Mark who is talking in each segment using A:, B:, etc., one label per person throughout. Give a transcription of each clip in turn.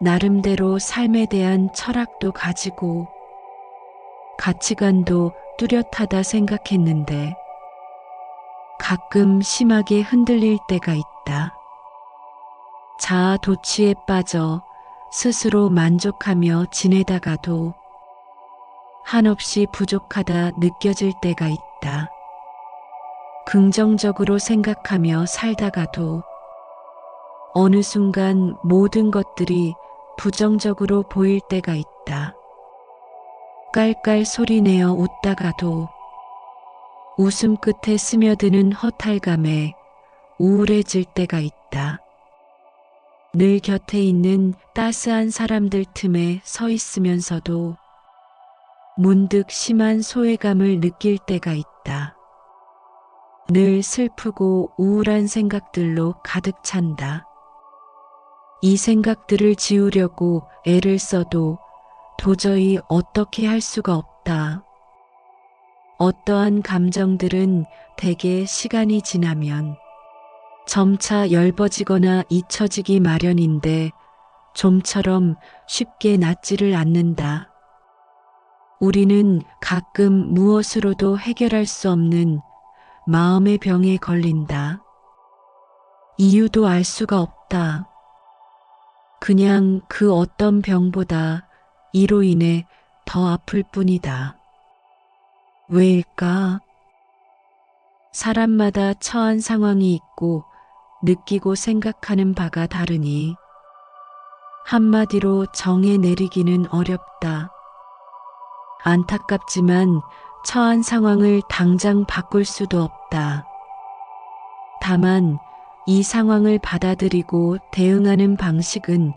A: 나름대로 삶에 대한 철학도 가지고 가치관도 뚜렷하다 생각했는데 가끔 심하게 흔들릴 때가 있다. 자아 도취에 빠져 스스로 만족하며 지내다가도 한없이 부족하다 느껴질 때가 있다. 긍정적으로 생각하며 살다가도 어느 순간 모든 것들이 부정적으로 보일 때가 있다. 깔깔 소리내어 웃다가도 웃음 끝에 스며드는 허탈감에 우울해질 때가 있다. 늘 곁에 있는 따스한 사람들 틈에 서 있으면서도 문득 심한 소외감을 느낄 때가 있다. 늘 슬프고 우울한 생각들로 가득 찬다. 이 생각들을 지우려고 애를 써도 도저히 어떻게 할 수가 없다. 어떠한 감정들은 대개 시간이 지나면 점차 엷어지거나 잊혀지기 마련인데 좀처럼 쉽게 낫지를 않는다. 우리는 가끔 무엇으로도 해결할 수 없는 마음의 병에 걸린다. 이유도 알 수가 없다. 그냥 그 어떤 병보다 이로 인해 더 아플 뿐이다. 왜일까? 사람마다 처한 상황이 있고 느끼고 생각하는 바가 다르니 한마디로 정해 내리기는 어렵다. 안타깝지만 처한 상황을 당장 바꿀 수도 없다. 다만 이 상황을 받아들이고 대응하는 방식은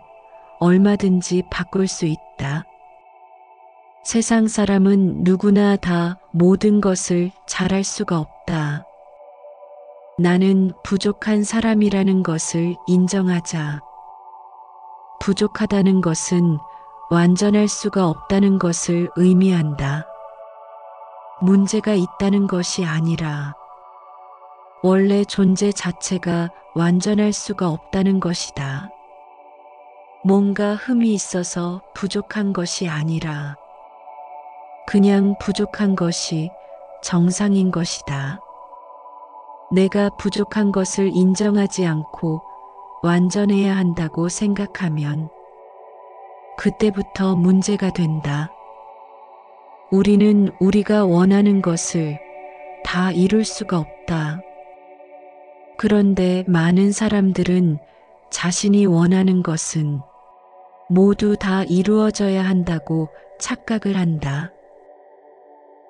A: 얼마든지 바꿀 수 있다. 세상 사람은 누구나 다 모든 것을 잘할 수가 없다. 나는 부족한 사람이라는 것을 인정하자. 부족하다는 것은 완전할 수가 없다는 것을 의미한다. 문제가 있다는 것이 아니라 원래 존재 자체가 완전할 수가 없다는 것이다. 뭔가 흠이 있어서 부족한 것이 아니라 그냥 부족한 것이 정상인 것이다. 내가 부족한 것을 인정하지 않고 완전해야 한다고 생각하면 그때부터 문제가 된다. 우리는 우리가 원하는 것을 다 이룰 수가 없다. 그런데 많은 사람들은 자신이 원하는 것은 모두 다 이루어져야 한다고 착각을 한다.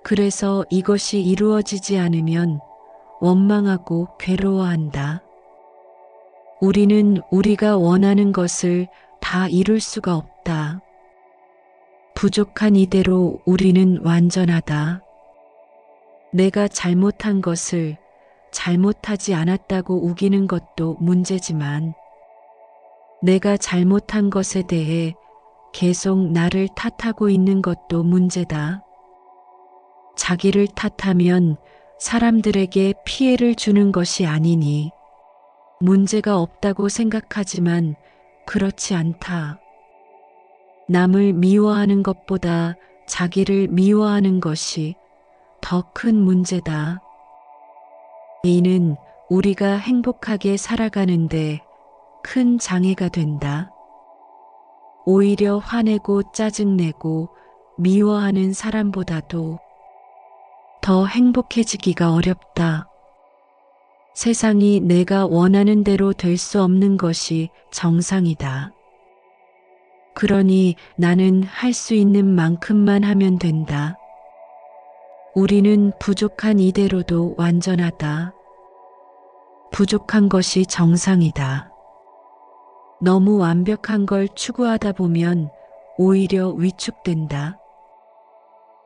A: 그래서 이것이 이루어지지 않으면 원망하고 괴로워한다. 우리는 우리가 원하는 것을 다 이룰 수가 없다. 부족한 이대로 우리는 완전하다. 내가 잘못한 것을 잘못하지 않았다고 우기는 것도 문제지만 내가 잘못한 것에 대해 계속 나를 탓하고 있는 것도 문제다. 자기를 탓하면 사람들에게 피해를 주는 것이 아니니 문제가 없다고 생각하지만 그렇지 않다. 남을 미워하는 것보다 자기를 미워하는 것이 더 큰 문제다. 이는 우리가 행복하게 살아가는데 큰 장애가 된다. 오히려 화내고 짜증내고 미워하는 사람보다도 더 행복해지기가 어렵다. 세상이 내가 원하는 대로 될 수 없는 것이 정상이다. 그러니 나는 할 수 있는 만큼만 하면 된다. 우리는 부족한 이대로도 완전하다. 부족한 것이 정상이다. 너무 완벽한 걸 추구하다 보면 오히려 위축된다.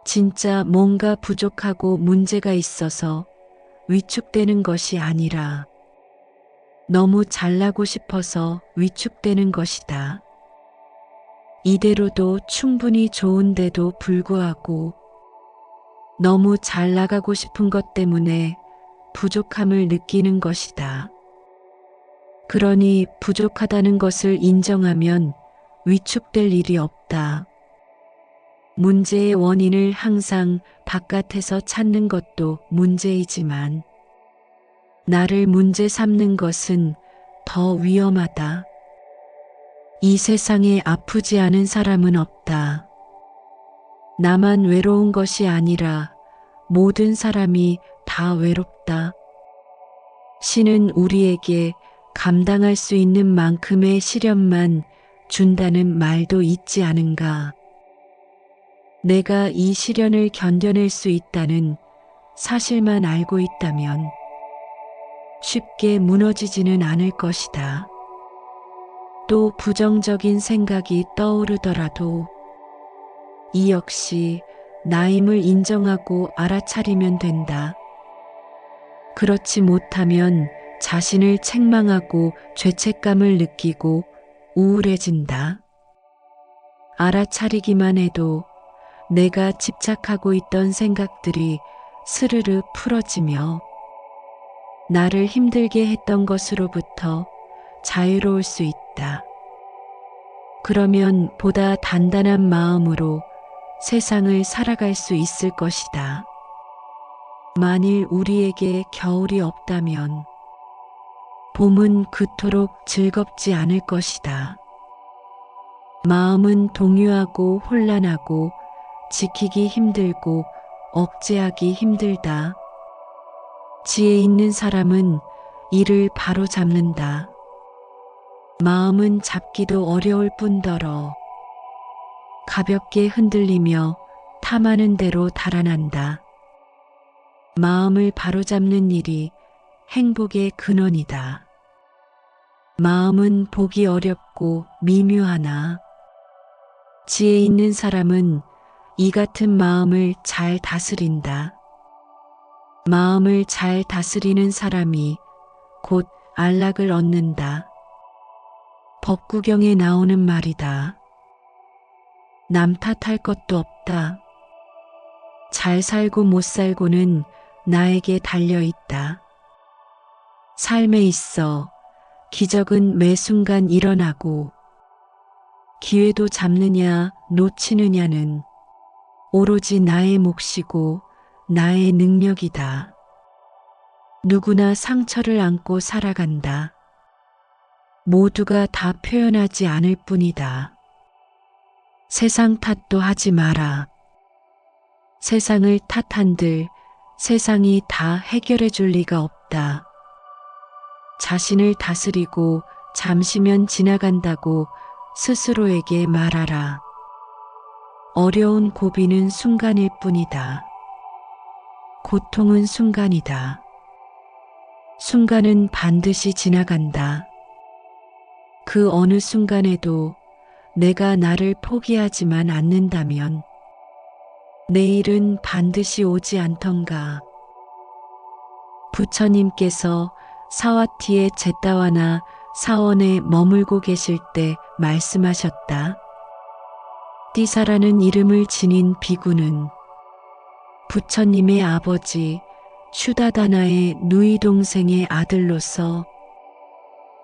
A: 진짜 뭔가 부족하고 문제가 있어서 위축되는 것이 아니라 너무 잘나고 싶어서 위축되는 것이다. 이대로도 충분히 좋은데도 불구하고 너무 잘 나가고 싶은 것 때문에 부족함을 느끼는 것이다. 그러니 부족하다는 것을 인정하면 위축될 일이 없다. 문제의 원인을 항상 바깥에서 찾는 것도 문제이지만 나를 문제 삼는 것은 더 위험하다. 이 세상에 아프지 않은 사람은 없다. 나만 외로운 것이 아니라 모든 사람이 다 외롭다. 신은 우리에게 감당할 수 있는 만큼의 시련만 준다는 말도 있지 않은가. 내가 이 시련을 견뎌낼 수 있다는 사실만 알고 있다면 쉽게 무너지지는 않을 것이다. 또 부정적인 생각이 떠오르더라도 이 역시 나임을 인정하고 알아차리면 된다. 그렇지 못하면 자신을 책망하고 죄책감을 느끼고 우울해진다. 알아차리기만 해도 내가 집착하고 있던 생각들이 스르르 풀어지며 나를 힘들게 했던 것으로부터 자유로울 수 있다. 그러면 보다 단단한 마음으로 세상을 살아갈 수 있을 것이다. 만일 우리에게 겨울이 없다면 봄은 그토록 즐겁지 않을 것이다. 마음은 동요하고 혼란하고 지키기 힘들고 억제하기 힘들다. 지혜 있는 사람은 이를 바로 잡는다. 마음은 잡기도 어려울 뿐더러 가볍게 흔들리며 탐하는 대로 달아난다. 마음을 바로잡는 일이 행복의 근원이다. 마음은 보기 어렵고 미묘하나 지혜 있는 사람은 이 같은 마음을 잘 다스린다. 마음을 잘 다스리는 사람이 곧 안락을 얻는다. 법구경에 나오는 말이다. 남 탓할 것도 없다. 잘 살고 못 살고는 나에게 달려있다. 삶에 있어 기적은 매 순간 일어나고 기회도 잡느냐 놓치느냐는 오로지 나의 몫이고 나의 능력이다. 누구나 상처를 안고 살아간다. 모두가 다 표현하지 않을 뿐이다. 세상 탓도 하지 마라. 세상을 탓한들 세상이 다 해결해 줄 리가 없다. 자신을 다스리고 잠시면 지나간다고 스스로에게 말하라. 어려운 고비는 순간일 뿐이다. 고통은 순간이다. 순간은 반드시 지나간다. 그 어느 순간에도 내가 나를 포기하지만 않는다면 내일은 반드시 오지 않던가. 부처님께서 사와티의 제다와나 사원에 머물고 계실 때 말씀하셨다. 띠사라는 이름을 지닌 비구는 부처님의 아버지 슈다다나의 누이 동생의 아들로서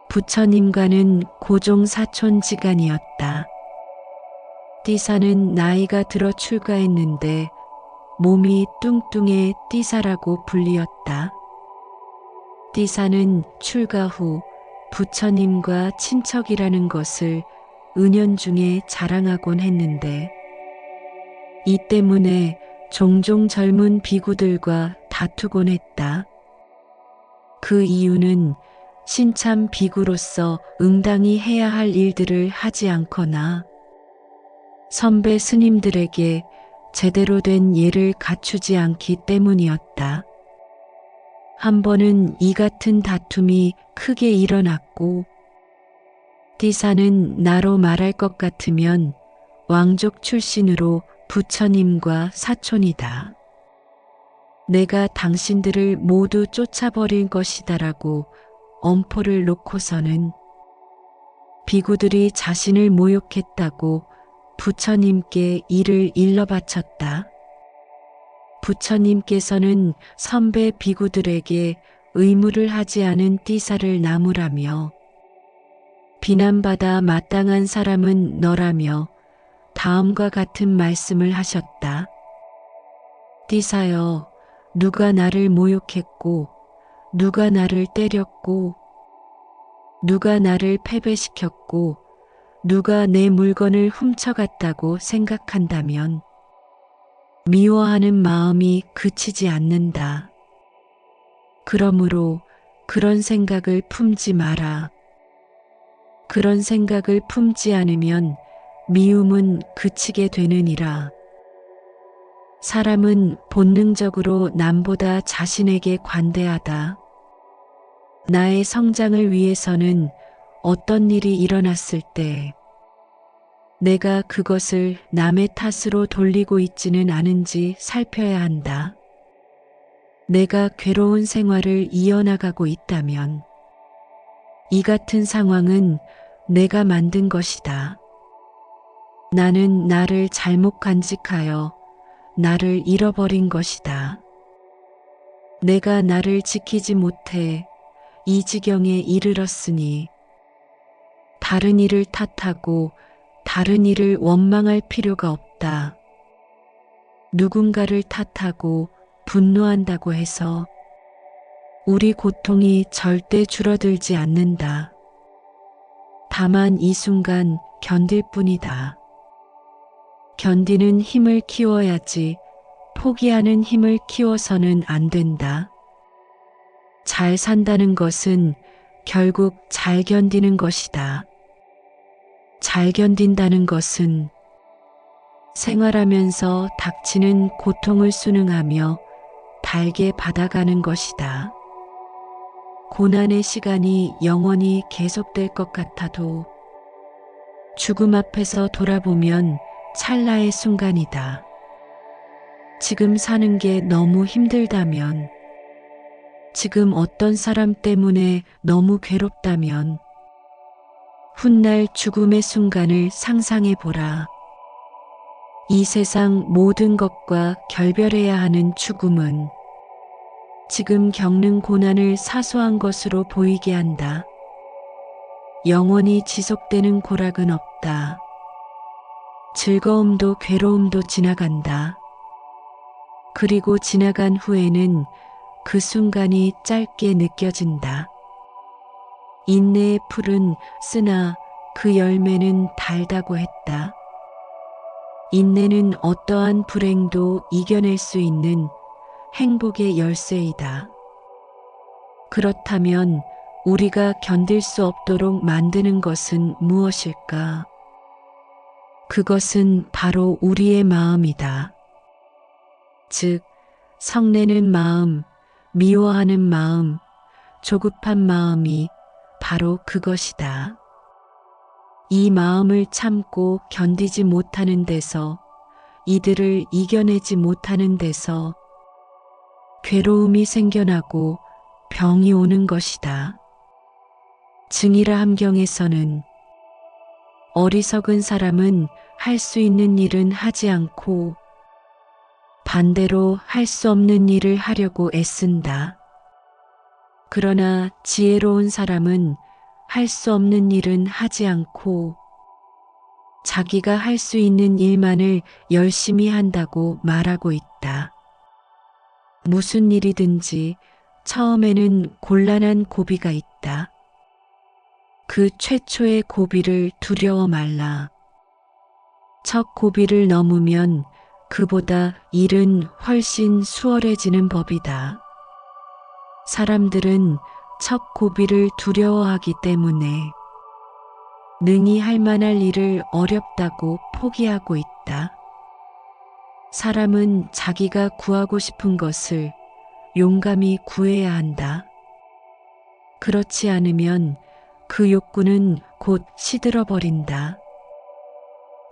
A: 부처님과는 고종 사촌지간이었다. 띠사는 나이가 들어 출가했는데 몸이 뚱뚱해 띠사라고 불리었다. 띠사는 출가 후 부처님과 친척이라는 것을 은연중에 자랑하곤 했는데 이 때문에 종종 젊은 비구들과 다투곤 했다. 그 이유는 신참 비구로서 응당히 해야 할 일들을 하지 않거나 선배 스님들에게 제대로 된 예를 갖추지 않기 때문이었다. 한 번은 이 같은 다툼이 크게 일어났고 띠사는 나로 말할 것 같으면 왕족 출신으로 부처님과 사촌이다. 내가 당신들을 모두 쫓아버릴 것이다라고 엄포를 놓고서는 비구들이 자신을 모욕했다고 부처님께 이를 일러 바쳤다. 부처님께서는 선배 비구들에게 의무를 하지 않은 띠사를 나무라며 비난받아 마땅한 사람은 너라며 다음과 같은 말씀을 하셨다. 디사여, 누가 나를 모욕했고, 누가 나를 때렸고, 누가 나를 패배시켰고, 누가 내 물건을 훔쳐갔다고 생각한다면 미워하는 마음이 그치지 않는다. 그러므로 그런 생각을 품지 마라. 그런 생각을 품지 않으면 미움은 그치게 되느니라. 사람은 본능적으로 남보다 자신에게 관대하다. 나의 성장을 위해서는 어떤 일이 일어났을 때 내가 그것을 남의 탓으로 돌리고 있지는 않은지 살펴야 한다. 내가 괴로운 생활을 이어나가고 있다면 이 같은 상황은 내가 만든 것이다. 나는 나를 잘못 간직하여 나를 잃어버린 것이다. 내가 나를 지키지 못해 이 지경에 이르렀으니 다른 이를 탓하고 다른 이를 원망할 필요가 없다. 누군가를 탓하고 분노한다고 해서 우리 고통이 절대 줄어들지 않는다. 다만 이 순간 견딜 뿐이다. 견디는 힘을 키워야지 포기하는 힘을 키워서는 안 된다. 잘 산다는 것은 결국 잘 견디는 것이다. 잘 견딘다는 것은 생활하면서 닥치는 고통을 순응하며 달게 받아가는 것이다. 고난의 시간이 영원히 계속될 것 같아도 죽음 앞에서 돌아보면 찰나의 순간이다. 지금 사는 게 너무 힘들다면, 지금 어떤 사람 때문에 너무 괴롭다면 훗날 죽음의 순간을 상상해 보라. 이 세상 모든 것과 결별해야 하는 죽음은 지금 겪는 고난을 사소한 것으로 보이게 한다. 영원히 지속되는 고락은 없다. 즐거움도 괴로움도 지나간다. 그리고 지나간 후에는 그 순간이 짧게 느껴진다. 인내의 풀은 쓰나 그 열매는 달다고 했다. 인내는 어떠한 불행도 이겨낼 수 있는 행복의 열쇠이다. 그렇다면 우리가 견딜 수 없도록 만드는 것은 무엇일까? 그것은 바로 우리의 마음이다. 즉, 성내는 마음, 미워하는 마음, 조급한 마음이 바로 그것이다. 이 마음을 참고 견디지 못하는 데서, 이들을 이겨내지 못하는 데서 괴로움이 생겨나고 병이 오는 것이다. 증이라 함경에서는 어리석은 사람은 할 수 있는 일은 하지 않고 반대로 할 수 없는 일을 하려고 애쓴다. 그러나 지혜로운 사람은 할 수 없는 일은 하지 않고 자기가 할 수 있는 일만을 열심히 한다고 말하고 있다. 무슨 일이든지 처음에는 곤란한 고비가 있다. 그 최초의 고비를 두려워 말라. 첫 고비를 넘으면 그보다 일은 훨씬 수월해지는 법이다. 사람들은 첫 고비를 두려워하기 때문에 능히 할 만할 일을 어렵다고 포기하고 있다. 사람은 자기가 구하고 싶은 것을 용감히 구해야 한다. 그렇지 않으면 그 욕구는 곧 시들어버린다.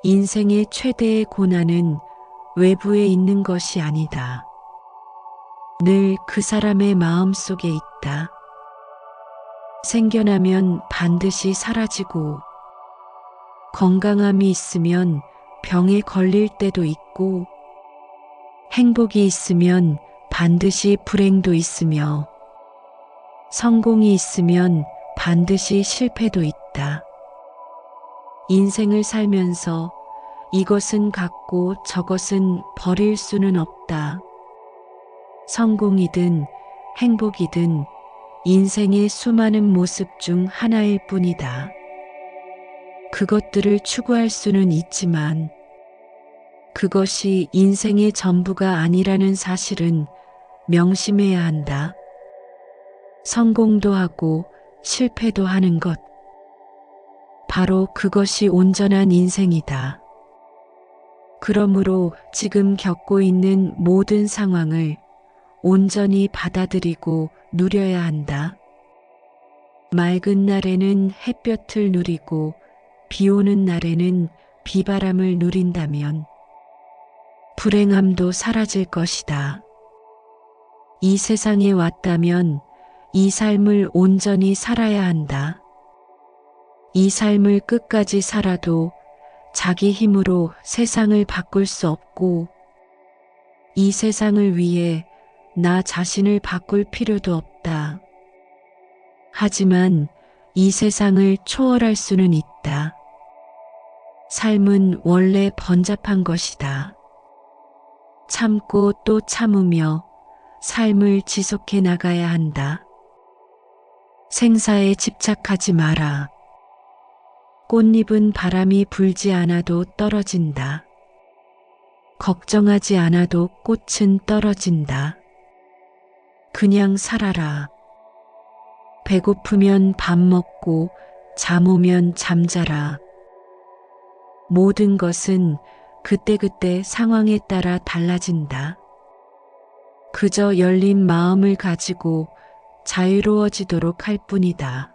A: 인생의 최대의 고난은 외부에 있는 것이 아니다. 늘 그 사람의 마음 속에 있다. 생겨나면 반드시 사라지고 건강함이 있으면 병에 걸릴 때도 있고 행복이 있으면 반드시 불행도 있으며 성공이 있으면 반드시 실패도 있다. 인생을 살면서 이것은 갖고 저것은 버릴 수는 없다. 성공이든 행복이든 인생의 수많은 모습 중 하나일 뿐이다. 그것들을 추구할 수는 있지만 그것이 인생의 전부가 아니라는 사실은 명심해야 한다. 성공도 하고 실패도 하는 것. 바로 그것이 온전한 인생이다. 그러므로 지금 겪고 있는 모든 상황을 온전히 받아들이고 누려야 한다. 맑은 날에는 햇볕을 누리고 비 오는 날에는 비바람을 누린다면 불행함도 사라질 것이다. 이 세상에 왔다면 이 삶을 온전히 살아야 한다. 이 삶을 끝까지 살아도 자기 힘으로 세상을 바꿀 수 없고 이 세상을 위해 나 자신을 바꿀 필요도 없다. 하지만 이 세상을 초월할 수는 있다. 삶은 원래 번잡한 것이다. 참고 또 참으며 삶을 지속해 나가야 한다. 생사에 집착하지 마라. 꽃잎은 바람이 불지 않아도 떨어진다. 걱정하지 않아도 꽃은 떨어진다. 그냥 살아라. 배고프면 밥 먹고 잠 오면 잠자라. 모든 것은 그때그때 상황에 따라 달라진다. 그저 열린 마음을 가지고 자유로워지도록 할 뿐이다.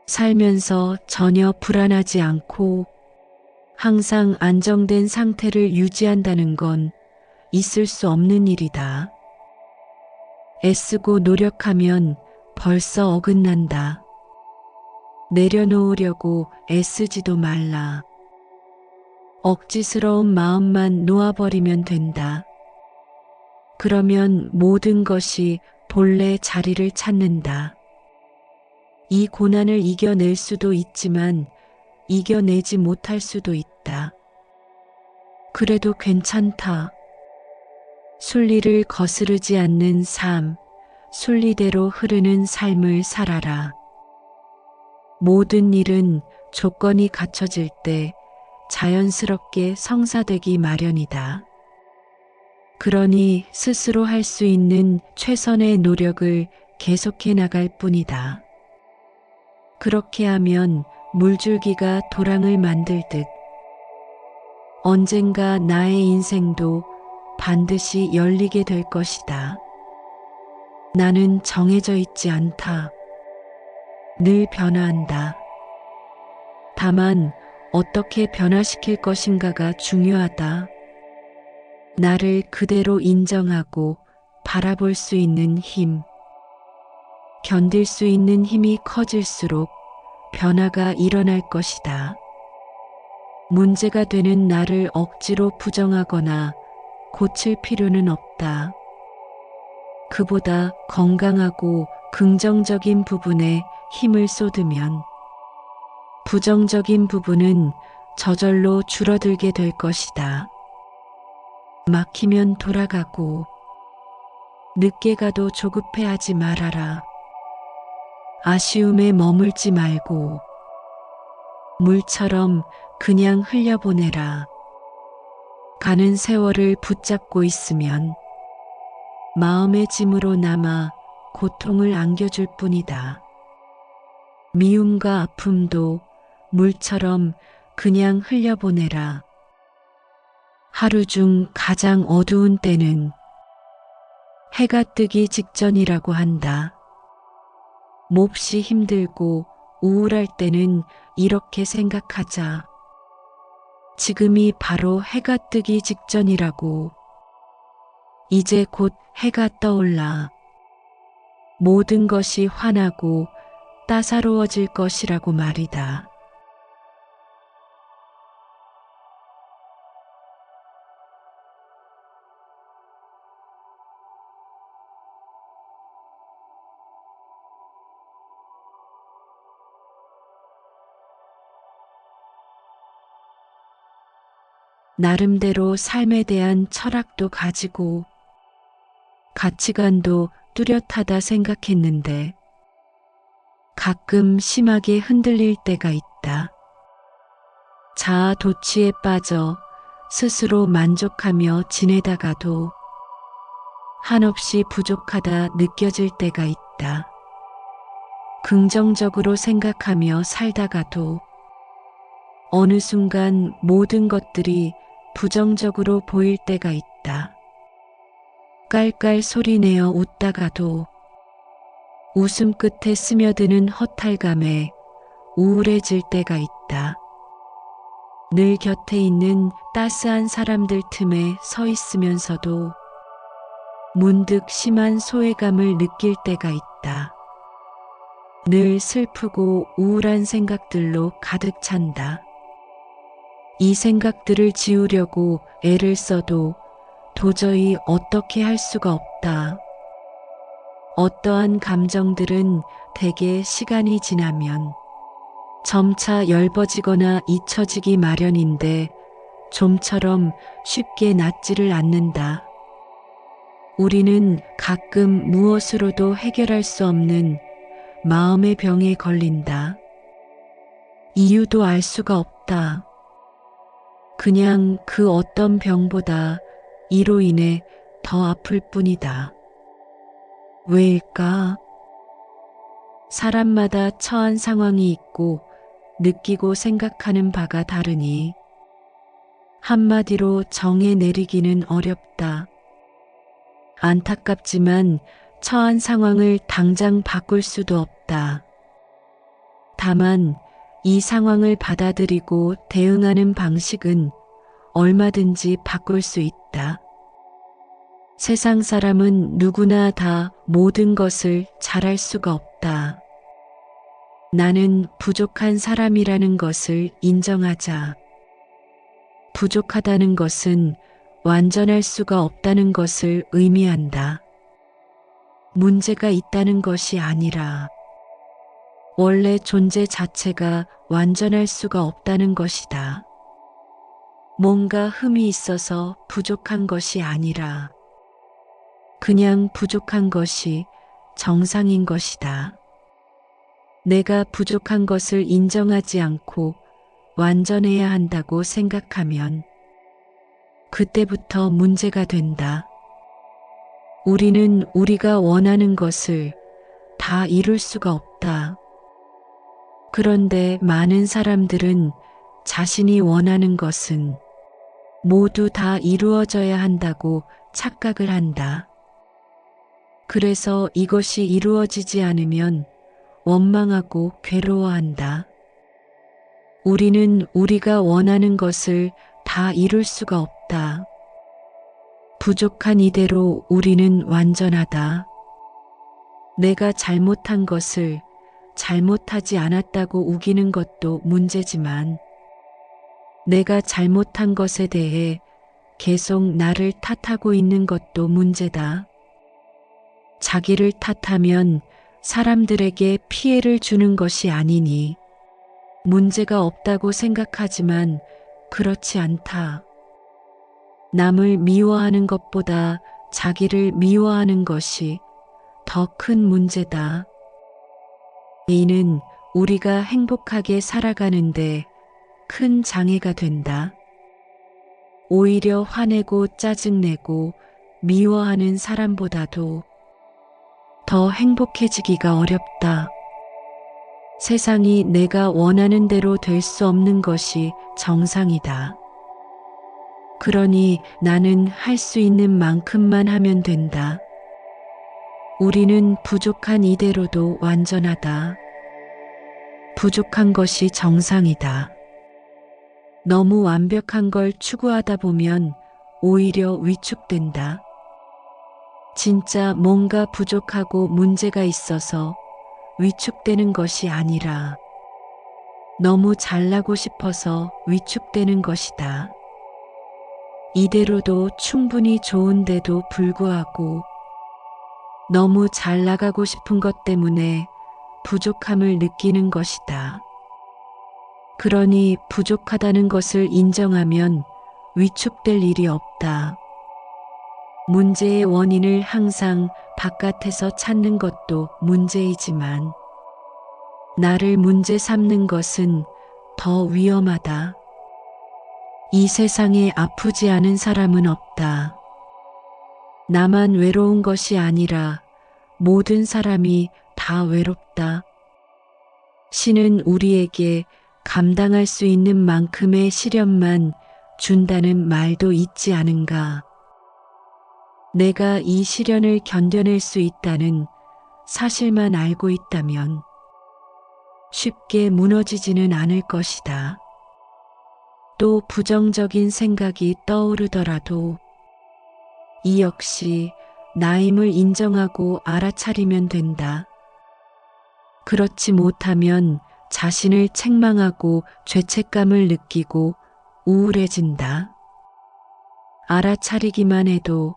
A: 살면서 전혀 불안하지 않고 항상 안정된 상태를 유지한다는 건 있을 수 없는 일이다. 애쓰고 노력하면 벌써 어긋난다. 내려놓으려고 애쓰지도 말라. 억지스러운 마음만 놓아버리면 된다. 그러면 모든 것이 본래 자리를 찾는다. 이 고난을 이겨낼 수도 있지만 이겨내지 못할 수도 있다. 그래도 괜찮다. 순리를 거스르지 않는 삶, 순리대로 흐르는 삶을 살아라. 모든 일은 조건이 갖춰질 때 자연스럽게 성사되기 마련이다. 그러니 스스로 할 수 있는 최선의 노력을 계속해 나갈 뿐이다. 그렇게 하면 물줄기가 도랑을 만들듯 언젠가 나의 인생도 반드시 열리게 될 것이다. 나는 정해져 있지 않다. 늘 변화한다. 다만 어떻게 변화시킬 것인가가 중요하다. 나를 그대로 인정하고 바라볼 수 있는 힘, 견딜 수 있는 힘이 커질수록 변화가 일어날 것이다. 문제가 되는 나를 억지로 부정하거나 고칠 필요는 없다. 그보다 건강하고 긍정적인 부분에 힘을 쏟으면 부정적인 부분은 저절로 줄어들게 될 것이다. 막히면 돌아가고 늦게 가도 조급해하지 말아라. 아쉬움에 머물지 말고 물처럼 그냥 흘려보내라. 가는 세월을 붙잡고 있으면 마음의 짐으로 남아 고통을 안겨줄 뿐이다. 미움과 아픔도 물처럼 그냥 흘려보내라. 하루 중 가장 어두운 때는 해가 뜨기 직전이라고 한다. 몹시 힘들고 우울할 때는 이렇게 생각하자. 지금이 바로 해가 뜨기 직전이라고. 이제 곧 해가 떠올라. 모든 것이 환하고 따사로워질 것이라고 말이다. 나름대로 삶에 대한 철학도 가지고 가치관도 뚜렷하다 생각했는데 가끔 심하게 흔들릴 때가 있다. 자아 도취에 빠져 스스로 만족하며 지내다가도 한없이 부족하다 느껴질 때가 있다. 긍정적으로 생각하며 살다가도 어느 순간 모든 것들이 부정적으로 보일 때가 있다. 깔깔 소리내어 웃다가도 웃음 끝에 스며드는 허탈감에 우울해질 때가 있다. 늘 곁에 있는 따스한 사람들 틈에 서 있으면서도 문득 심한 소외감을 느낄 때가 있다. 늘 슬프고 우울한 생각들로 가득 찬다. 이 생각들을 지우려고 애를 써도 도저히 어떻게 할 수가 없다. 어떠한 감정들은 대개 시간이 지나면 점차 엷어지거나 잊혀지기 마련인데 좀처럼 쉽게 낫지를 않는다. 우리는 가끔 무엇으로도 해결할 수 없는 마음의 병에 걸린다. 이유도 알 수가 없다. 그냥 그 어떤 병보다 이로 인해 더 아플 뿐이다. 왜일까? 사람마다 처한 상황이 있고 느끼고 생각하는 바가 다르니 한마디로 정해 내리기는 어렵다. 안타깝지만 처한 상황을 당장 바꿀 수도 없다. 다만 이 상황을 받아들이고 대응하는 방식은 얼마든지 바꿀 수 있다. 세상 사람은 누구나 다 모든 것을 잘할 수가 없다. 나는 부족한 사람이라는 것을 인정하자. 부족하다는 것은 완전할 수가 없다는 것을 의미한다. 문제가 있다는 것이 아니라 원래 존재 자체가 완전할 수가 없다는 것이다. 뭔가 흠이 있어서 부족한 것이 아니라 그냥 부족한 것이 정상인 것이다. 내가 부족한 것을 인정하지 않고 완전해야 한다고 생각하면 그때부터 문제가 된다. 우리는 우리가 원하는 것을 다 이룰 수가 없다. 그런데 많은 사람들은 자신이 원하는 것은 모두 다 이루어져야 한다고 착각을 한다. 그래서 이것이 이루어지지 않으면 원망하고 괴로워한다. 우리는 우리가 원하는 것을 다 이룰 수가 없다. 부족한 이대로 우리는 완전하다. 내가 잘못한 것을 잘못하지 않았다고 우기는 것도 문제지만 내가 잘못한 것에 대해 계속 나를 탓하고 있는 것도 문제다. 자기를 탓하면 사람들에게 피해를 주는 것이 아니니 문제가 없다고 생각하지만 그렇지 않다. 남을 미워하는 것보다 자기를 미워하는 것이 더 큰 문제다. 이는 우리가 행복하게 살아가는데 큰 장애가 된다. 오히려 화내고 짜증내고 미워하는 사람보다도 더 행복해지기가 어렵다. 세상이 내가 원하는 대로 될 수 없는 것이 정상이다. 그러니 나는 할 수 있는 만큼만 하면 된다. 우리는 부족한 이대로도 완전하다. 부족한 것이 정상이다. 너무 완벽한 걸 추구하다 보면 오히려 위축된다. 진짜 뭔가 부족하고 문제가 있어서 위축되는 것이 아니라 너무 잘나고 싶어서 위축되는 것이다. 이대로도 충분히 좋은데도 불구하고 너무 잘 나가고 싶은 것 때문에 부족함을 느끼는 것이다. 그러니 부족하다는 것을 인정하면 위축될 일이 없다. 문제의 원인을 항상 바깥에서 찾는 것도 문제이지만 나를 문제 삼는 것은 더 위험하다. 이 세상에 아프지 않은 사람은 없다. 나만 외로운 것이 아니라 모든 사람이 다 외롭다. 신은 우리에게 감당할 수 있는 만큼의 시련만 준다는 말도 있지 않은가. 내가 이 시련을 견뎌낼 수 있다는 사실만 알고 있다면 쉽게 무너지지는 않을 것이다. 또 부정적인 생각이 떠오르더라도 이 역시 나임을 인정하고 알아차리면 된다. 그렇지 못하면 자신을 책망하고 죄책감을 느끼고 우울해진다. 알아차리기만 해도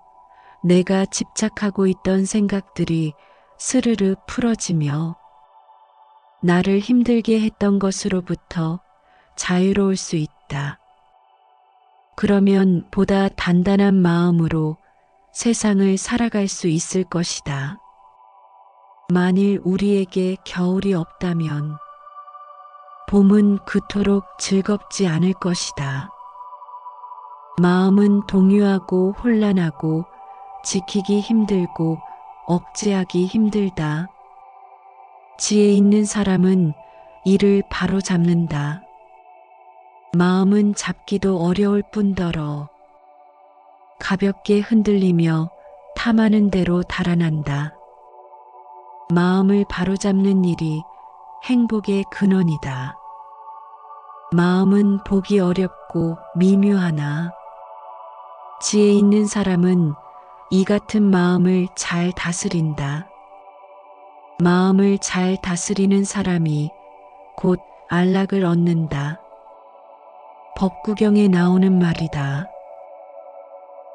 A: 내가 집착하고 있던 생각들이 스르르 풀어지며 나를 힘들게 했던 것으로부터 자유로울 수 있다. 그러면 보다 단단한 마음으로 세상을 살아갈 수 있을 것이다. 만일 우리에게 겨울이 없다면 봄은 그토록 즐겁지 않을 것이다. 마음은 동요하고 혼란하고 지키기 힘들고 억제하기 힘들다. 지혜 있는 사람은 이를 바로 잡는다. 마음은 잡기도 어려울 뿐더러 가볍게 흔들리며 탐하는 대로 달아난다. 마음을 바로잡는 일이 행복의 근원이다. 마음은 보기 어렵고 미묘하나 지혜 있는 사람은 이 같은 마음을 잘 다스린다. 마음을 잘 다스리는 사람이 곧 안락을 얻는다. 법구경에 나오는 말이다.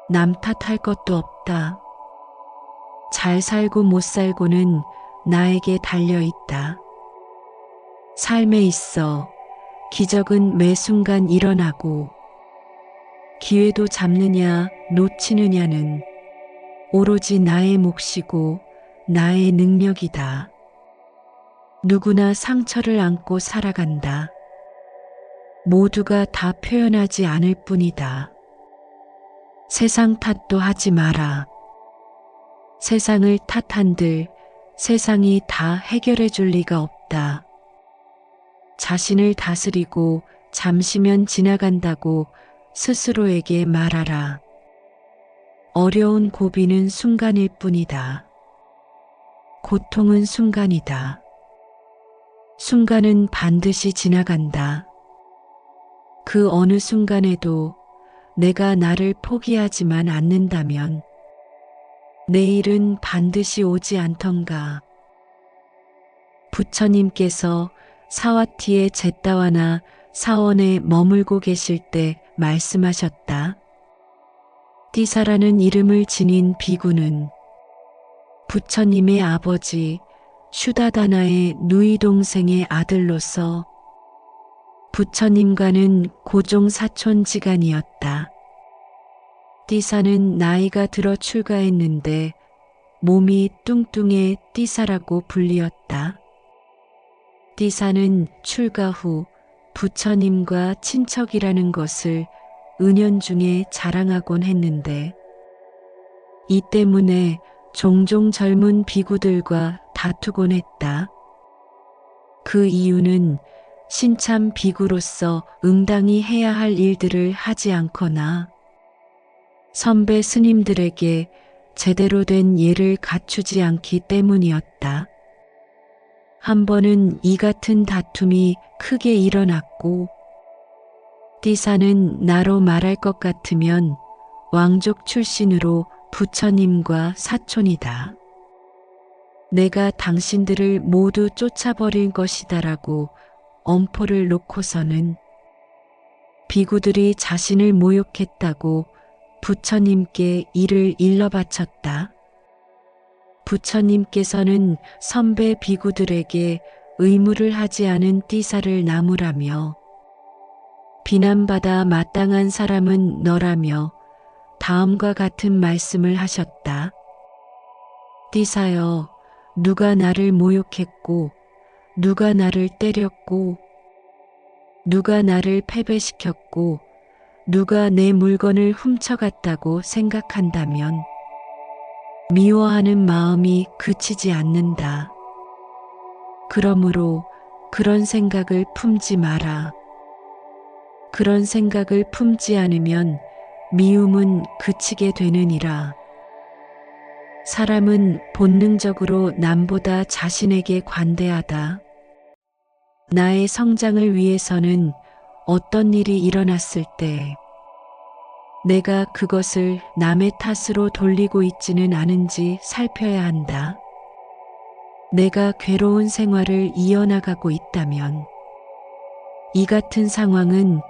A: 남 탓할 것도 없다. 잘 살고 못 살고는 나에게 달려 있다. 삶에 있어 기적은 매 순간 일어나고 기회도 잡느냐 놓치느냐는 오로지 나의 몫이고 나의 능력이다. 누구나 상처를 안고 살아간다. 모두가 다 표현하지 않을 뿐이다. 세상 탓도 하지 마라. 세상을 탓한들 세상이 다 해결해 줄 리가 없다. 자신을 다스리고 잠시면 지나간다고 스스로에게 말하라. 어려운 고비는 순간일 뿐이다. 고통은 순간이다. 순간은 반드시 지나간다. 그 어느 순간에도 내가 나를 포기하지만 않는다면 내일은 반드시 오지 않던가. 부처님께서 사와티의 제다와나 사원에 머물고 계실 때 말씀하셨다. 띠사라는 이름을 지닌 비구는 부처님의 아버지 슈다다나의 누이 동생의 아들로서 부처님과는 고종 사촌지간이었다. 띠사는 나이가 들어 출가했는데 몸이 뚱뚱해 띠사라고 불리었다. 띠사는 출가 후 부처님과 친척이라는 것을 은연중에 자랑하곤 했는데 이 때문에 종종 젊은 비구들과 다투곤 했다. 그 이유는 신참 비구로서 응당히 해야 할 일들을 하지 않거나 선배 스님들에게 제대로 된 예를 갖추지 않기 때문이었다. 한 번은 이 같은 다툼이 크게 일어났고 띠사는 나로 말할 것 같으면 왕족 출신으로 부처님과 사촌이다. 내가 당신들을 모두 쫓아버릴 것이다라고 엄포를 놓고서는 비구들이 자신을 모욕했다고 부처님께 이를 일러 바쳤다. 부처님께서는 선배 비구들에게 의무를 하지 않은 띠사를 나무라며 비난받아 마땅한 사람은 너라며 다음과 같은 말씀을 하셨다. 띠사여, 누가 나를 모욕했고 누가 나를 때렸고 누가 나를 패배시켰고 누가 내 물건을 훔쳐갔다고 생각한다면 미워하는 마음이 그치지 않는다. 그러므로 그런 생각을 품지 마라. 그런 생각을 품지 않으면 미움은 그치게 되느니라. 사람은 본능적으로 남보다 자신에게 관대하다. 나의 성장을 위해서는 어떤 일이 일어났을 때 내가 그것을 남의 탓으로 돌리고 있지는 않은지 살펴야 한다. 내가 괴로운 생활을 이어나가고 있다면 이 같은 상황은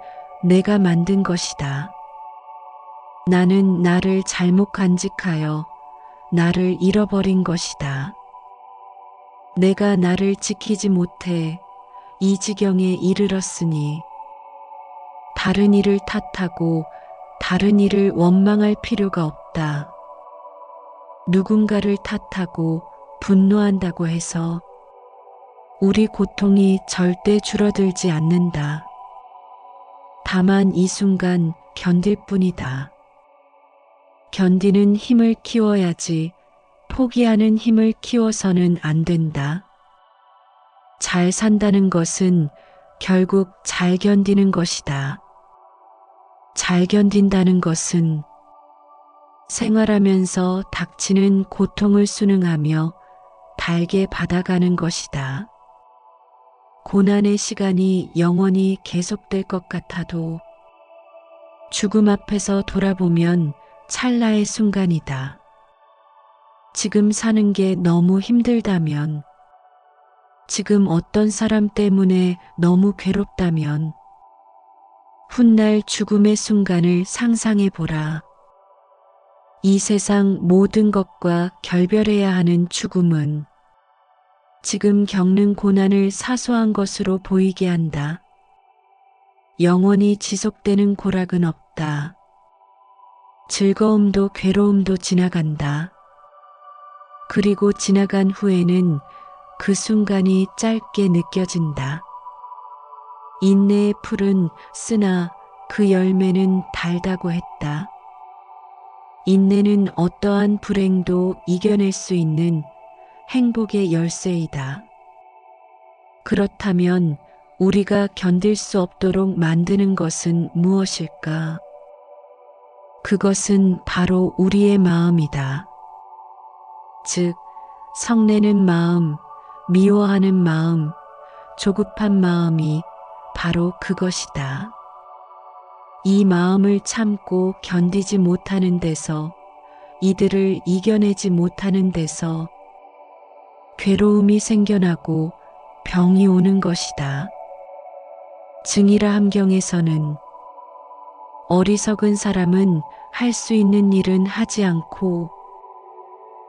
A: 내가 만든 것이다. 나는 나를 잘못 간직하여 나를 잃어버린 것이다. 내가 나를 지키지 못해 이 지경에 이르렀으니 다른 이를 탓하고 다른 이를 원망할 필요가 없다. 누군가를 탓하고 분노한다고 해서 우리 고통이 절대 줄어들지 않는다. 다만 이 순간 견딜 뿐이다. 견디는 힘을 키워야지 포기하는 힘을 키워서는 안 된다. 잘 산다는 것은 결국 잘 견디는 것이다. 잘 견딘다는 것은 생활하면서 닥치는 고통을 순응하며 달게 받아가는 것이다. 고난의 시간이 영원히 계속될 것 같아도 죽음 앞에서 돌아보면 찰나의 순간이다. 지금 사는 게 너무 힘들다면, 지금 어떤 사람 때문에 너무 괴롭다면 훗날 죽음의 순간을 상상해 보라. 이 세상 모든 것과 결별해야 하는 죽음은 지금 겪는 고난을 사소한 것으로 보이게 한다. 영원히 지속되는 고락은 없다. 즐거움도 괴로움도 지나간다. 그리고 지나간 후에는 그 순간이 짧게 느껴진다. 인내의 풀은 쓰나 그 열매는 달다고 했다. 인내는 어떠한 불행도 이겨낼 수 있는 행복의 열쇠이다. 그렇다면 우리가 견딜 수 없도록 만드는 것은 무엇일까? 그것은 바로 우리의 마음이다. 즉, 성내는 마음, 미워하는 마음, 조급한 마음이 바로 그것이다. 이 마음을 참고 견디지 못하는 데서, 이들을 이겨내지 못하는 데서 괴로움이 생겨나고 병이 오는 것이다. 증이라 함경에서는 어리석은 사람은 할 수 있는 일은 하지 않고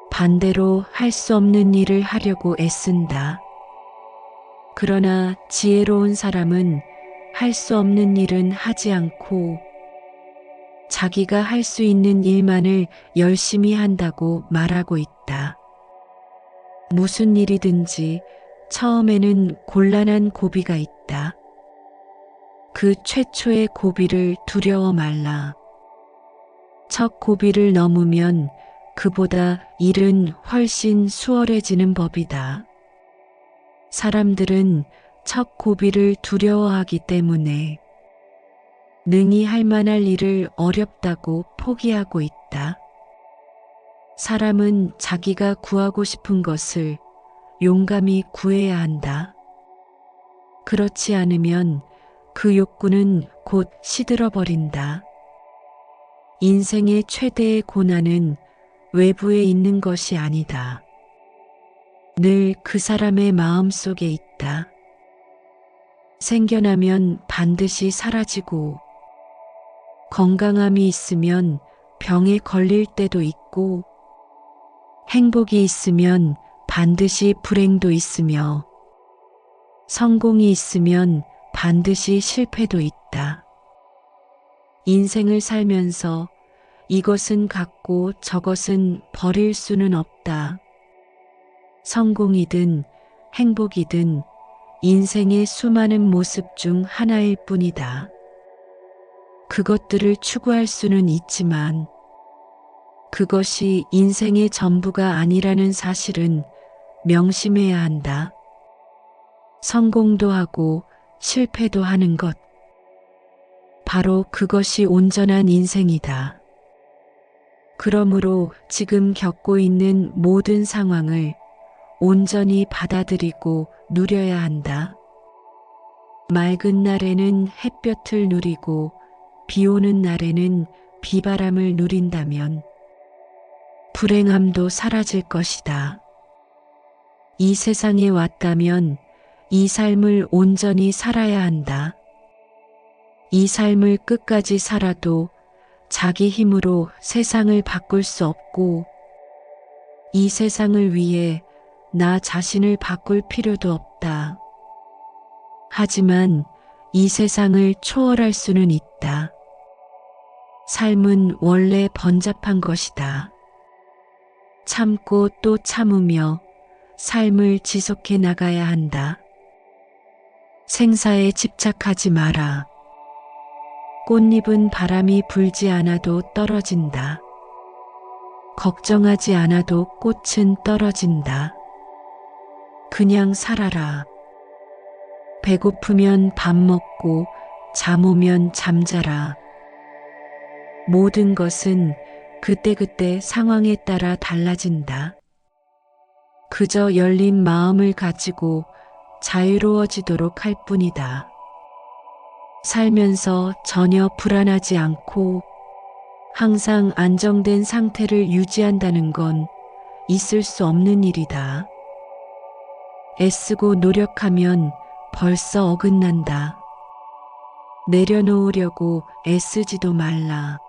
A: 반대로 할 수 없는 일을 하려고 애쓴다. 그러나 지혜로운 사람은 할 수 없는 일은 하지 않고 자기가 할 수 있는 일만을 열심히 한다고 말하고 있다. 무슨 일이든지 처음에는 곤란한 고비가 있다. 그 최초의 고비를 두려워 말라. 첫 고비를 넘으면 그보다 일은 훨씬 수월해지는 법이다. 사람들은 첫 고비를 두려워하기 때문에 능히 할 만할 일을 어렵다고 포기하고 있다. 사람은 자기가 구하고 싶은 것을 용감히 구해야 한다. 그렇지 않으면 그 욕구는 곧 시들어버린다. 인생의 최대의 고난은 외부에 있는 것이 아니다. 늘 그 사람의 마음 속에 있다. 생겨나면 반드시 사라지고 건강함이 있으면 병에 걸릴 때도 있고 행복이 있으면 반드시 불행도 있으며 성공이 있으면 반드시 실패도 있다. 인생을 살면서 이것은 갖고 저것은 버릴 수는 없다. 성공이든 행복이든 인생의 수많은 모습 중 하나일 뿐이다. 그것들을 추구할 수는 있지만 그것이 인생의 전부가 아니라는 사실은 명심해야 한다. 성공도 하고 실패도 하는 것. 바로 그것이 온전한 인생이다. 그러므로 지금 겪고 있는 모든 상황을 온전히 받아들이고 누려야 한다. 맑은 날에는 햇볕을 누리고 비 오는 날에는 비바람을 누린다면 불행함도 사라질 것이다. 이 세상에 왔다면 이 삶을 온전히 살아야 한다. 이 삶을 끝까지 살아도 자기 힘으로 세상을 바꿀 수 없고 이 세상을 위해 나 자신을 바꿀 필요도 없다. 하지만 이 세상을 초월할 수는 있다. 삶은 원래 번잡한 것이다. 참고 또 참으며 삶을 지속해 나가야 한다. 생사에 집착하지 마라. 꽃잎은 바람이 불지 않아도 떨어진다. 걱정하지 않아도 꽃은 떨어진다. 그냥 살아라. 배고프면 밥 먹고 잠 오면 잠자라. 모든 것은 그때그때 상황에 따라 달라진다. 그저 열린 마음을 가지고 자유로워지도록 할 뿐이다. 살면서 전혀 불안하지 않고 항상 안정된 상태를 유지한다는 건 있을 수 없는 일이다. 애쓰고 노력하면 벌써 어긋난다. 내려놓으려고 애쓰지도 말라.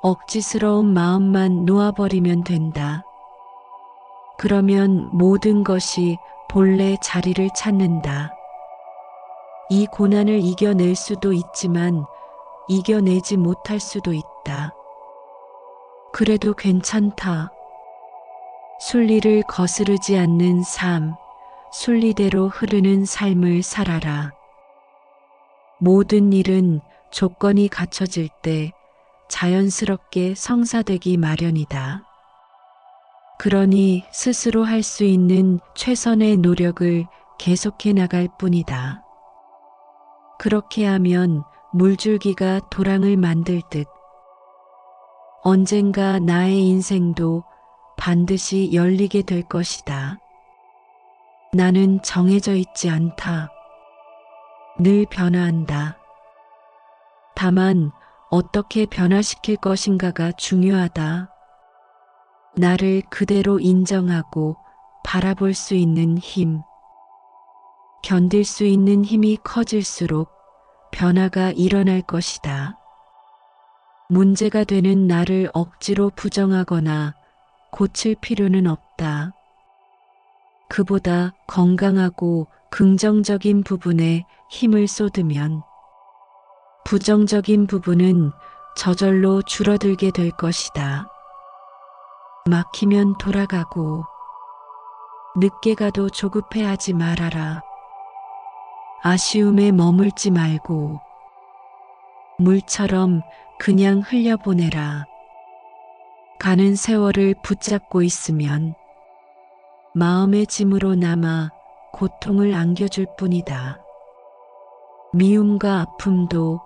A: 억지스러운 마음만 놓아버리면 된다. 그러면 모든 것이 본래 자리를 찾는다. 이 고난을 이겨낼 수도 있지만 이겨내지 못할 수도 있다. 그래도 괜찮다. 순리를 거스르지 않는 삶, 순리대로 흐르는 삶을 살아라. 모든 일은 조건이 갖춰질 때 자연스럽게 성사되기 마련이다. 그러니 스스로 할 수 있는 최선의 노력을 계속해 나갈 뿐이다. 그렇게 하면 물줄기가 도랑을 만들 듯 언젠가 나의 인생도 반드시 열리게 될 것이다. 나는 정해져 있지 않다. 늘 변화한다. 다만 어떻게 변화시킬 것인가가 중요하다. 나를 그대로 인정하고 바라볼 수 있는 힘. 견딜 수 있는 힘이 커질수록 변화가 일어날 것이다. 문제가 되는 나를 억지로 부정하거나 고칠 필요는 없다. 그보다 건강하고 긍정적인 부분에 힘을 쏟으면 부정적인 부분은 저절로 줄어들게 될 것이다. 막히면 돌아가고 늦게 가도 조급해하지 말아라. 아쉬움에 머물지 말고 물처럼 그냥 흘려보내라. 가는 세월을 붙잡고 있으면 마음의 짐으로 남아 고통을 안겨줄 뿐이다. 미움과 아픔도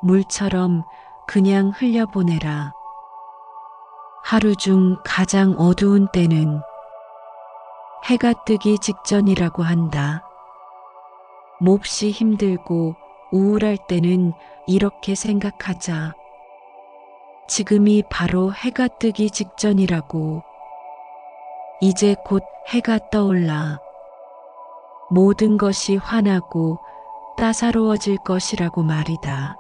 A: 물처럼 그냥 흘려보내라. 하루 중 가장 어두운 때는 해가 뜨기 직전이라고 한다. 몹시 힘들고 우울할 때는 이렇게 생각하자. 지금이 바로 해가 뜨기 직전이라고. 이제 곧 해가 떠올라. 모든 것이 환하고 따사로워질 것이라고 말이다.